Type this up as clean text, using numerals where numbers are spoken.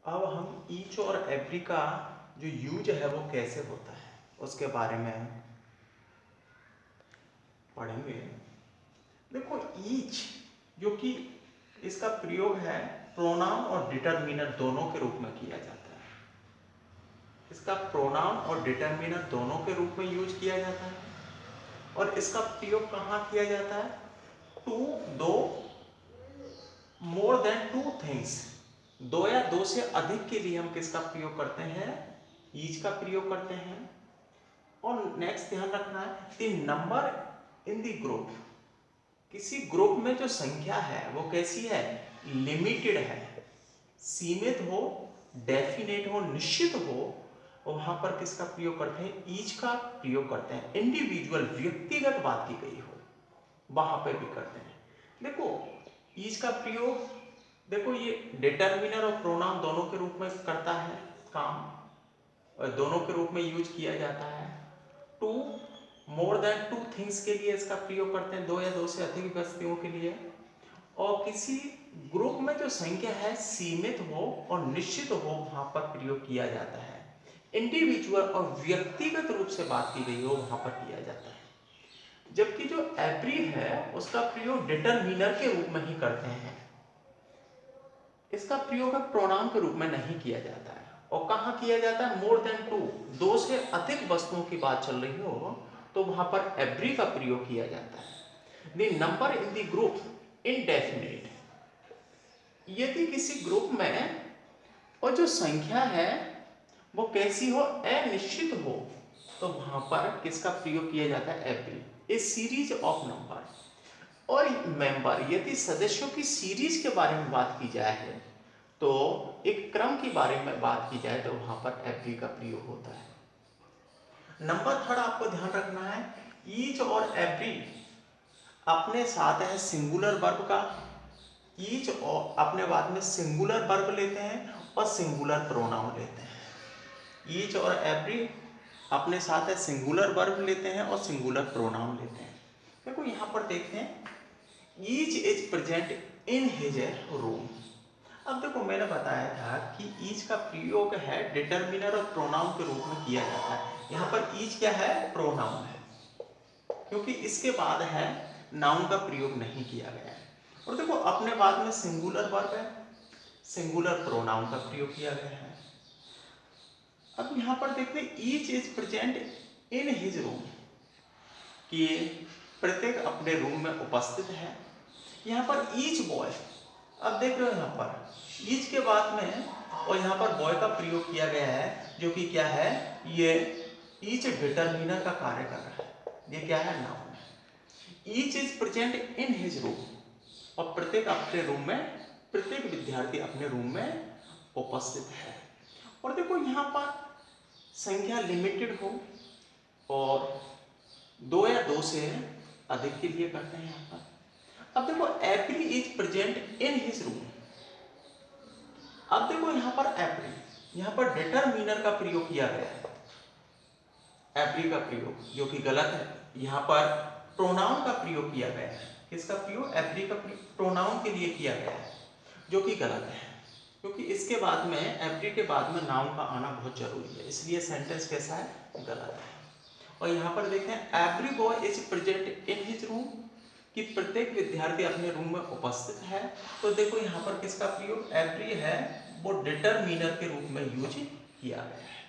अब हम ईच और एवरी का जो यूज है वो कैसे होता है उसके बारे में पढ़ेंगे। देखो, ईच जो कि इसका प्रयोग है प्रोनाउन और डिटरमिनर दोनों के रूप में किया जाता है। इसका प्रोनाउन और डिटरमिनर दोनों के रूप में यूज किया जाता है और इसका प्रयोग कहाँ किया जाता है? टू, दो, मोर देन टू थिंग्स, दो या दो से अधिक के लिए हम किसका प्रयोग करते हैं? ईच का प्रयोग करते हैं। और नेक्स्ट ध्यान रखना है the number in the group, किसी ग्रुप में जो संख्या है वो कैसी है? लिमिटेड है, सीमित हो, डेफिनेट हो, निश्चित हो, वहां पर किसका प्रयोग करते हैं? ईच का प्रयोग करते हैं। इंडिविजुअल, व्यक्तिगत बात की गई हो वहां पर भी करते हैं। देखो, ईच का प्रयोग, देखो ये डिटरमिनर और प्रोनाउन दोनों के रूप में करता है काम, और दोनों के रूप में यूज किया जाता है। Two, more than two things के लिए इसका प्रयोग करते हैं, दो या दो से अधिक वस्तुओं के लिए। और किसी ग्रुप में जो संख्या है सीमित हो और निश्चित हो वहां पर प्रयोग किया जाता है। इंडिविजुअल और व्यक्तिगत रूप से बात की गई हो वहां पर किया जाता है। जबकि जो एवरी है उसका प्रयोग डिटरमिनर के रूप में ही करते हैं, इसका प्रयोग प्रोनाउन के रूप में नहीं किया जाता है। और कहाँ किया जाता है? मोर देन टू, दो से अधिक वस्तुओं की बात चल रही हो तो वहां पर एवरी का प्रयोग किया जाता है। The number in the group indefinite, यदि किसी ग्रुप में और जो संख्या है वो कैसी हो? अनिश्चित हो, तो वहां पर किसका प्रयोग किया जाता है? Every. A series of number और मेंबर, यदि सदस्यों की सीरीज के बारे में बात की जाए तो एक क्रम के बारे में बात की जाए तो वहां पर एवरी का प्रयोग होता है। नंबर थर्ड आपको ध्यान रखना है, ईच और एवरी अपने साथ है सिंगुलर वर्ब का। ईच और अपने बाद में सिंगुलर वर्ब लेते हैं और सिंगुलर प्रोनाउन लेते हैं। ईच और एवरी अपने साथ है सिंगुलर वर्ब लेते हैं और सिंगुलर प्रोनाउन लेते हैं। देखो यहां पर देखते हैं, each is present in his room. अब देखो, मैंने बताया था कि ईच का प्रयोग है डिटरमिनर और प्रोनाउन के रूप में किया जाता है। यहाँ पर ईच क्या है? प्रोनाउन है, क्योंकि इसके बाद है नाउन का प्रयोग नहीं किया गया है। और देखो अपने बाद में सिंगुलर वर्ब है, सिंगुलर प्रोनाउन का प्रयोग किया गया है। अब यहाँ पर देखते हैं each is present in his room, कि प्रत्येक अपने रूम में उपस्थित है। यहाँ पर ईच बॉय, अब देख रहे हो यहाँ पर ईच के बाद में और यहाँ पर बॉय का प्रयोग किया गया है, जो कि क्या है? ये ईच डिटरमिनर का कार्य कर रहा है। ये क्या है? नाउन है। Each is present in his room, और प्रत्येक अपने रूम में, प्रत्येक विद्यार्थी अपने रूम में उपस्थित है। और देखो यहाँ पर संख्या लिमिटेड हो और दो या दो से अधिक के लिए करते हैं यहाँ पर। अब देखो every is present in his room. अब देखो यहाँ पर एवरी, यहाँ पर डिटरमिनर का प्रयोग किया गया है, एवरी का प्रयोग, जो कि गलत है। यहाँ पर प्रोनाउन का प्रयोग किया गया है। किसका प्रयोग? एवरी का प्रयोग प्रोनाउन के लिए किया गया है, जो कि गलत है, क्योंकि इसके बाद में, एवरी के बाद में नाउन का आना बहुत जरूरी है, इसलिए सेंटेंस कैसा है? गलत है। और यहाँ पर देखें, every boy is present in his room, कि प्रत्येक विद्यार्थी अपने रूम में उपस्थित है। तो देखो यहाँ पर किसका प्रयोग? एवरी है, वो डिटरमिनर के रूप में यूज किया गया है।